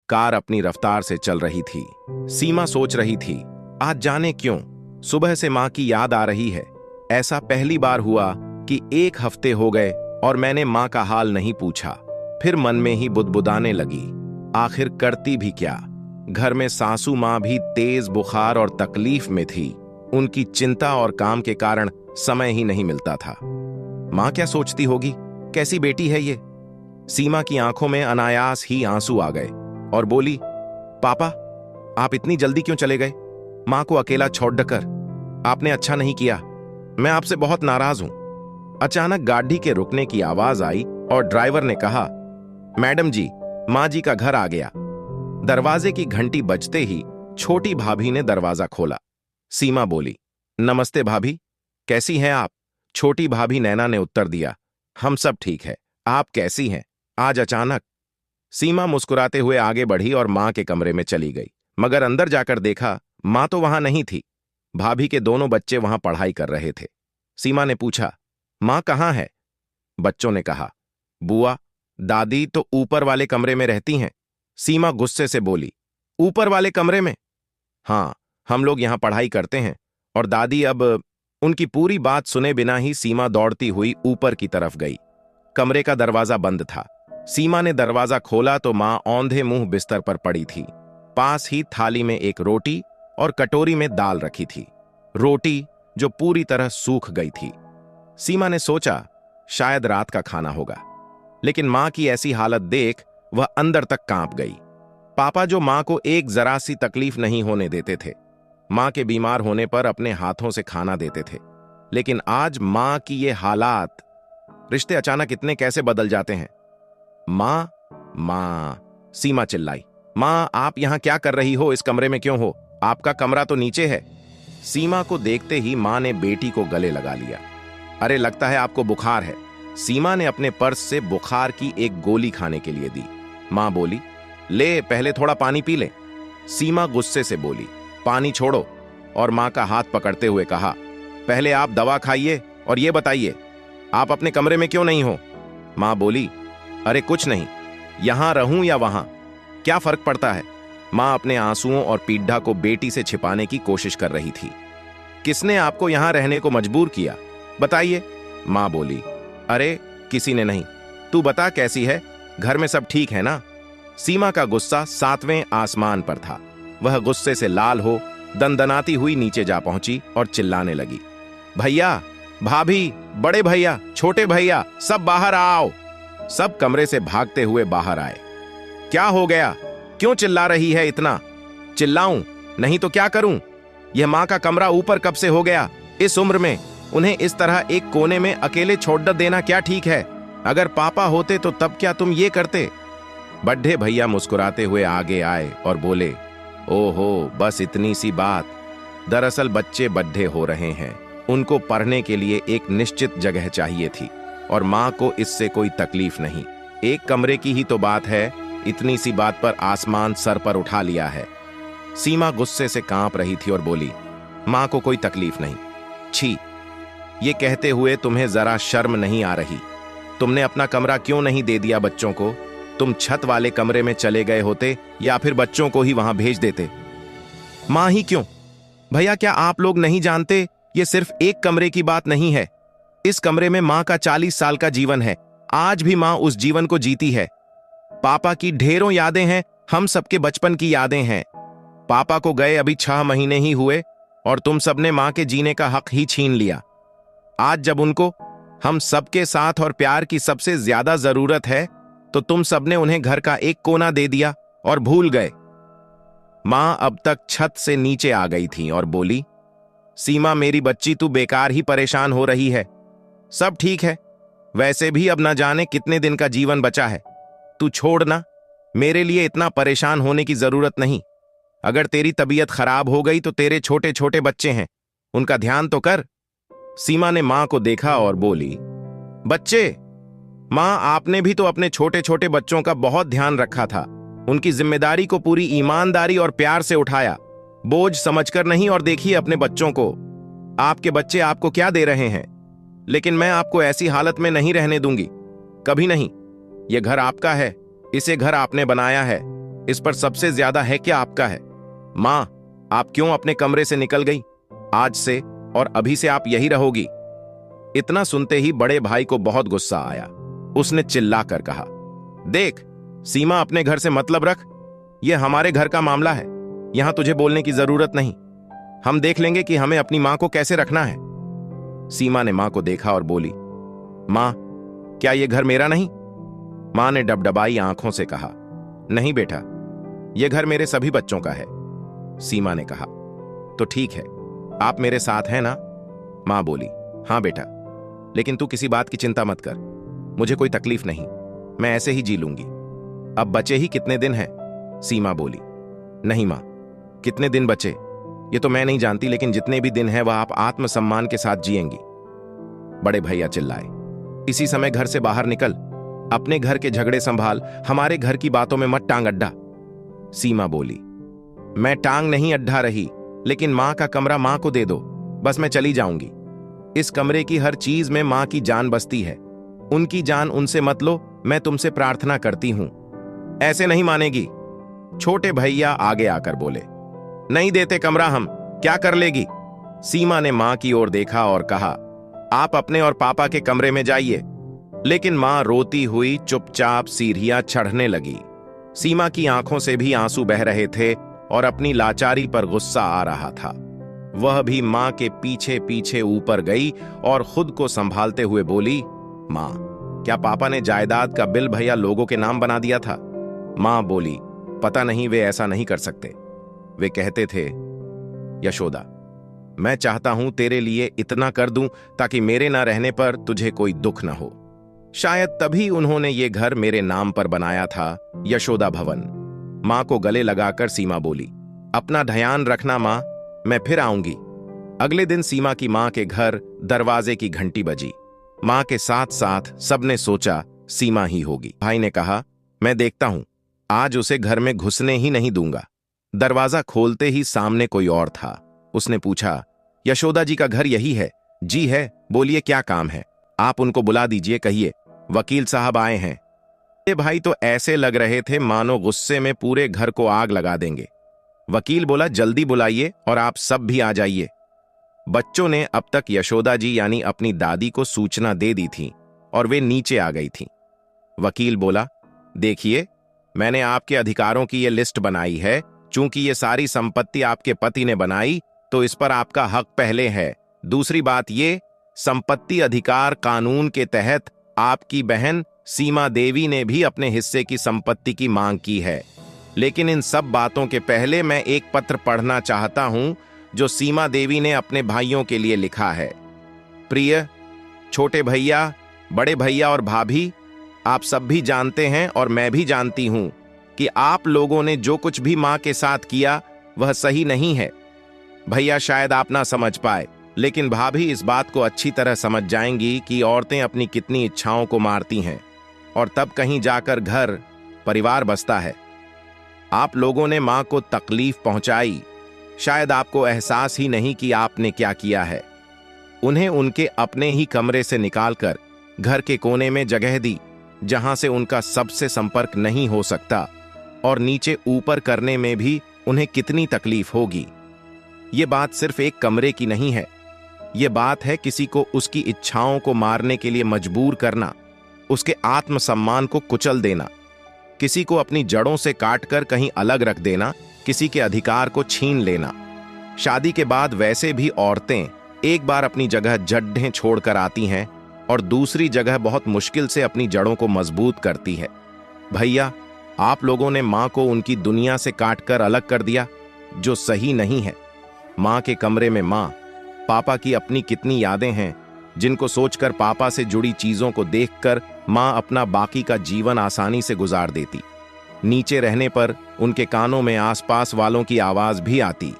Car अपनी रफ्तार से चल रही थी। सीमा सोच रही थी, आज जाने क्यों सुबह से मां की याद आ रही है। ऐसा पहली बार हुआ कि 1 हफ्ते हो गए और मैंने मां का हाल नहीं पूछा। फिर मन में ही बुदबुदाने लगी, आखिर करती भी क्या। घर में सासू मां भी तेज बुखार और तकलीफ में थी। उनकी चिंता और काम के कारण समय ही नहीं मिलता था। मां क्या सोचती होगी, कैसी बेटी है ये। सीमा की आंखों में अनायास ही आंसू आ गए और बोली, पापा आप इतनी जल्दी क्यों चले गए? मां को अकेला छोड़कर आपने अच्छा नहीं किया। मैं आपसे बहुत नाराज हूं। अचानक गाड़ी के रुकने की आवाज आई और ड्राइवर ने कहा, मैडम जी, मां जी का घर आ गया। दरवाजे की घंटी बजते ही छोटी भाभी ने दरवाजा खोला। सीमा बोली, नमस्ते भाभी, कैसी हैं आप? छोटी भाभी नैना ने उत्तर दिया, हम सब ठीक है, आप कैसी हैं? आज अचानक। सीमा मुस्कुराते हुए आगे बढ़ी और मां के कमरे में चली गई, मगर अंदर जाकर देखा मां तो वहां नहीं थी। भाभी के दोनों बच्चे वहां पढ़ाई कर रहे थे। सीमा ने पूछा, मां कहां है? बच्चों ने कहा, बुआ दादी तो ऊपर वाले कमरे में रहती हैं। सीमा गुस्से से बोली, ऊपर वाले कमरे में? हां, हम लोग यहां पढ़ाई करते हैं और दादी अब। उनकी पूरी बात सुने बिना ही सीमा दौड़ती हुई ऊपर की तरफ गई। कमरे का दरवाजा बंद था। सीमा ने दरवाजा खोला तो मां औंधे मुंह बिस्तर पर पड़ी थी। पास ही थाली में एक रोटी और कटोरी में दाल रखी थी, रोटी जो पूरी तरह सूख गई थी। सीमा ने सोचा शायद रात का खाना होगा, लेकिन मां की ऐसी हालत देख वह अंदर तक कांप गई। पापा जो मां को एक जरा सी तकलीफ नहीं होने देते थे, मां के बीमार होने पर अपने हाथों से खाना देते थे, लेकिन आज मां की ये हालात। रिश्ते अचानक इतने कैसे बदल जाते हैं। मां, मां, सीमा चिल्लाई, मां आप यहां क्या कर रही हो? इस कमरे में क्यों हो? आपका कमरा तो नीचे है। सीमा को देखते ही मां ने बेटी को गले लगा लिया। अरे लगता है आपको बुखार है। सीमा ने अपने पर्स से बुखार की एक गोली खाने के लिए दी। मां बोली, ले पहले थोड़ा पानी पी ले। सीमा गुस्से से बोली, पानी छोड़ो, और मां का हाथ पकड़ते हुए कहा, पहले आप दवा खाइए और ये बताइए आप अपने कमरे में क्यों नहीं हो? मां बोली, अरे कुछ नहीं, यहां रहूं या वहां, क्या फर्क पड़ता है। मां अपने आंसुओं और पीड़ा को बेटी से छिपाने की कोशिश कर रही थी। किसने आपको यहां रहने को मजबूर किया, बताइए। मां बोली, अरे किसी ने नहीं, तू बता कैसी है, घर में सब ठीक है ना? सीमा का गुस्सा 7वें आसमान पर था। वह गुस्से से लाल हो दंदनाती हुई नीचे जा पहुंची और चिल्लाने लगी, भैया, भाभी, बड़े भैया, छोटे भैया, सब बाहर आओ। सब कमरे से भागते हुए बाहर आए। क्या हो गया, क्यों चिल्ला रही है इतना? चिल्लाऊं नहीं तो क्या करूं? यह मां का कमरा ऊपर कब से हो गया? इस उम्र में उन्हें इस तरह एक कोने में अकेले छोड़ देना क्या ठीक है? अगर पापा होते तो तब क्या तुम ये करते? बड्ढे भैया मुस्कुराते हुए आगे आए और बोले, ओहो, बस इतनी सी बात। दरअसल बच्चे बड्ढे हो रहे हैं, उनको पढ़ने के लिए एक निश्चित जगह चाहिए थी और मां को इससे कोई तकलीफ नहीं। एक कमरे की ही तो बात है, इतनी सी बात पर आसमान सर पर उठा लिया है। सीमा गुस्से से कांप रही थी और बोली, मां को कोई तकलीफ नहीं। छी, ये कहते हुए तुम्हें जरा शर्म नहीं आ रही? तुमने अपना कमरा क्यों नहीं दे दिया बच्चों को? तुम छत वाले कमरे में चले गए होते या फिर बच्चों को ही वहां भेज देते। मां ही क्यों? भैया क्या आप लोग नहीं जानते, ये सिर्फ एक कमरे की बात नहीं है। इस कमरे में मां का 40 साल का जीवन है। आज भी मां उस जीवन को जीती है। पापा की ढेरों यादें हैं, हम सबके बचपन की यादें हैं। पापा को गए अभी 6 महीने ही हुए और तुम सबने मां के जीने का हक ही छीन लिया। आज जब उनको हम सबके साथ और प्यार की सबसे ज्यादा जरूरत है, तो तुम सबने उन्हें घर का एक कोना दे दिया और भूल गए। मां अब तक छत से नीचे आ गई थी और बोली, सीमा मेरी बच्ची, तू बेकार ही परेशान हो रही है। सब ठीक है, वैसे भी अब न जाने कितने दिन का जीवन बचा है। तू छोड़ ना, मेरे लिए इतना परेशान होने की जरूरत नहीं। अगर तेरी तबीयत खराब हो गई तो तेरे छोटे छोटे बच्चे हैं, उनका ध्यान तो कर। सीमा ने मां को देखा और बोली, बच्चे? मां, आपने भी तो अपने छोटे छोटे बच्चों का बहुत ध्यान रखा था। उनकी जिम्मेदारी को पूरी ईमानदारी और प्यार से उठाया, बोझ समझकर नहीं। और देखिए अपने बच्चों को, आपके बच्चे आपको क्या दे रहे हैं। लेकिन मैं आपको ऐसी हालत में नहीं रहने दूंगी, कभी नहीं। यह घर आपका है, इसे घर आपने बनाया है। इस पर सबसे ज्यादा है क्या आपका है? मां, आप क्यों अपने कमरे से निकल गई? आज से और अभी से आप यही रहोगी। इतना सुनते ही बड़े भाई को बहुत गुस्सा आया। उसने चिल्लाकर कहा, देख सीमा, अपने घर से मतलब रख। यह हमारे घर का मामला है, यहां तुझे बोलने की जरूरत नहीं। हम देख लेंगे कि हमें अपनी मां को कैसे रखना है। सीमा ने मां को देखा और बोली, मां, क्या यह घर मेरा नहीं? मां ने डबडबाई आंखों से कहा, नहीं बेटा, यह घर मेरे सभी बच्चों का है। सीमा ने कहा, तो ठीक है, आप मेरे साथ हैं ना? मां बोली, हां बेटा, लेकिन तू किसी बात की चिंता मत कर, मुझे कोई तकलीफ नहीं, मैं ऐसे ही जी लूंगी। अब बचे ही कितने दिन हैं? सीमा बोली, नहीं मां, कितने दिन बचे ये तो मैं नहीं जानती, लेकिन जितने भी दिन हैं वह आप आत्मसम्मान के साथ जिएंगी। बड़े भैया चिल्लाए, इसी समय घर से बाहर निकल, अपने घर के झगड़े संभाल, हमारे घर की बातों में मत टांग अड्डा। सीमा बोली, मैं टांग नहीं अड्डा रही, लेकिन मां का कमरा मां को दे दो, बस मैं चली जाऊंगी। इस कमरे की हर चीज में मां की जान बसती है, उनकी जान उनसे मत लो, मैं तुमसे प्रार्थना करती हूं। ऐसे नहीं मानेगी। छोटे भैया आगे आकर बोले, नहीं देते कमरा हम, क्या कर लेगी? सीमा ने मां की ओर देखा और कहा, आप अपने और पापा के कमरे में जाइए। लेकिन मां रोती हुई चुपचाप सीढ़ियां चढ़ने लगी। सीमा की आंखों से भी आंसू बह रहे थे और अपनी लाचारी पर गुस्सा आ रहा था। वह भी मां के पीछे पीछे ऊपर गई और खुद को संभालते हुए बोली, मां, क्या पापा ने जायदाद का बिल भैया लोगों के नाम बना दिया था? मां बोली, पता नहीं, वे ऐसा नहीं कर सकते। वे कहते थे, यशोदा, मैं चाहता हूं तेरे लिए इतना कर दूं ताकि मेरे ना रहने पर तुझे कोई दुख न हो। शायद तभी उन्होंने ये घर मेरे नाम पर बनाया था, यशोदा भवन। मां को गले लगाकर सीमा बोली, अपना ध्यान रखना मां, मैं फिर आऊंगी। अगले दिन सीमा की मां के घर दरवाजे की घंटी बजी। मां के साथ साथ सबने सोचा सीमा ही होगी। भाई ने कहा, मैं देखता हूं, आज उसे घर में घुसने ही नहीं दूंगा। दरवाजा खोलते ही सामने कोई और था। उसने पूछा, यशोदा जी का घर यही है? जी है, बोलिए क्या काम है? आप उनको बुला दीजिए, कहिए वकील साहब आए हैं। ये भाई तो ऐसे लग रहे थे मानो गुस्से में पूरे घर को आग लगा देंगे। वकील बोला, जल्दी बुलाइए और आप सब भी आ जाइए। बच्चों ने अब तक यशोदा जी यानी अपनी दादी को सूचना दे दी थी और वे नीचे आ गई थीं। वकील बोला, देखिए, मैंने आपके अधिकारों की ये लिस्ट बनाई है। चूंकि ये सारी संपत्ति आपके पति ने बनाई, तो इस पर आपका हक पहले है। दूसरी बात, ये संपत्ति अधिकार कानून के तहत आपकी बहन सीमा देवी ने भी अपने हिस्से की संपत्ति की मांग की है। लेकिन इन सब बातों के पहले मैं एक पत्र पढ़ना चाहता हूं जो सीमा देवी ने अपने भाइयों के लिए लिखा है। प्रिय छोटे भैया, बड़े भैया और भाभी, आप सब भी जानते हैं और मैं भी जानती हूं कि आप लोगों ने जो कुछ भी मां के साथ किया वह सही नहीं है। भैया शायद आप ना समझ पाए, लेकिन भाभी इस बात को अच्छी तरह समझ जाएंगी कि औरतें अपनी कितनी इच्छाओं को मारती हैं और तब कहीं जाकर घर परिवार बसता है। आप लोगों ने मां को तकलीफ पहुंचाई, शायद आपको एहसास ही नहीं कि आपने क्या किया है। उन्हें उनके अपने ही कमरे से निकालकर घर के कोने में जगह दी, जहां से उनका सबसे संपर्क नहीं हो सकता, और नीचे ऊपर करने में भी उन्हें कितनी तकलीफ होगी। ये बात सिर्फ एक कमरे की नहीं है, ये बात है किसी को उसकी इच्छाओं को मारने के लिए मजबूर करना, उसके आत्मसम्मान को कुचल देना, किसी को अपनी जड़ों से काटकर कहीं अलग रख देना, किसी के अधिकार को छीन लेना। शादी के बाद वैसे भी औरतें एक बार अपनी जगह जड्ढें छोड़कर आती हैं और दूसरी जगह बहुत मुश्किल से अपनी जड़ों को मजबूत करती है। भैया, आप लोगों ने मां को उनकी दुनिया से काटकर अलग कर दिया, जो सही नहीं है। मां के कमरे में मां, पापा की अपनी कितनी यादें हैं, जिनको सोचकर पापा से जुड़ी चीजों को देखकर मां अपना बाकी का जीवन आसानी से गुजार देती। नीचे रहने पर उनके कानों में आसपास वालों की आवाज भी आती,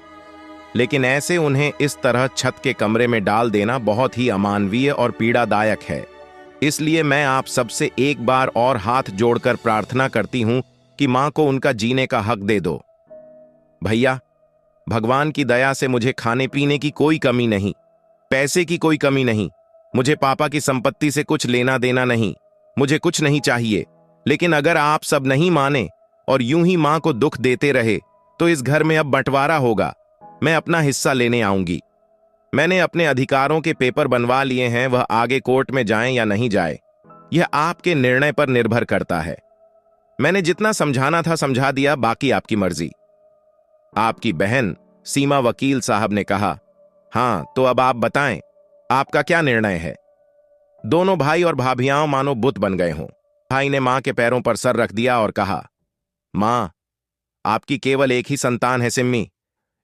लेकिन ऐसे उन्हें इस तरह छत के कमरे में डाल देना बहुत ही अमानवीय और पीड़ादायक है। इसलिए मैं आप सबसे एक बार और हाथ जोड़कर प्रार्थना करती हूं कि मां को उनका जीने का हक दे दो। भैया, भगवान की दया से मुझे खाने पीने की कोई कमी नहीं, पैसे की कोई कमी नहीं, मुझे पापा की संपत्ति से कुछ लेना देना नहीं, मुझे कुछ नहीं चाहिए। लेकिन अगर आप सब नहीं माने और यूं ही मां को दुख देते रहे तो इस घर में अब बंटवारा होगा। मैं अपना हिस्सा लेने आऊंगी। मैंने अपने अधिकारों के पेपर बनवा लिए हैं, वह आगे कोर्ट में जाएं या नहीं जाए यह आपके निर्णय पर निर्भर करता है। मैंने जितना समझाना था समझा दिया, बाकी आपकी मर्जी। आपकी बहन सीमा वकील साहब ने कहा। हां, तो अब आप बताएं, आपका क्या निर्णय है? दोनों भाई और भाभियां मानो बुत बन गए हों। भाई ने मां के पैरों पर सर रख दिया और कहा, मां, आपकी केवल एक ही संतान है सिम्मी।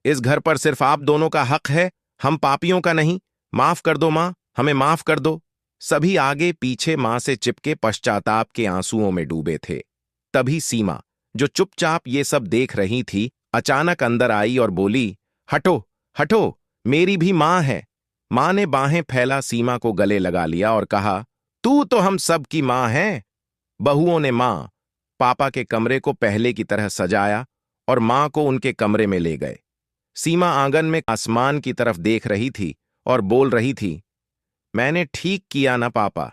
इस घर पर सिर्फ आप दोनों का हक है, हम पापियों का नहीं। माफ कर दो मां, हमें माफ कर दो। सभी आगे पीछे मां से चिपके पश्चाताप के आंसुओं में डूबे थे। तभी सीमा, जो चुपचाप ये सब देख रही थी, अचानक अंदर आई और बोली, हटो हटो, मेरी भी मां है। मां ने बाहें फैला सीमा को गले लगा लिया और कहा, तू तो हम सब की मां है। बहुओं ने मां पापा के कमरे को पहले की तरह सजाया और मां को उनके कमरे में ले गए। सीमा आंगन में आसमान की तरफ देख रही थी और बोल रही थी, मैंने ठीक किया ना पापा।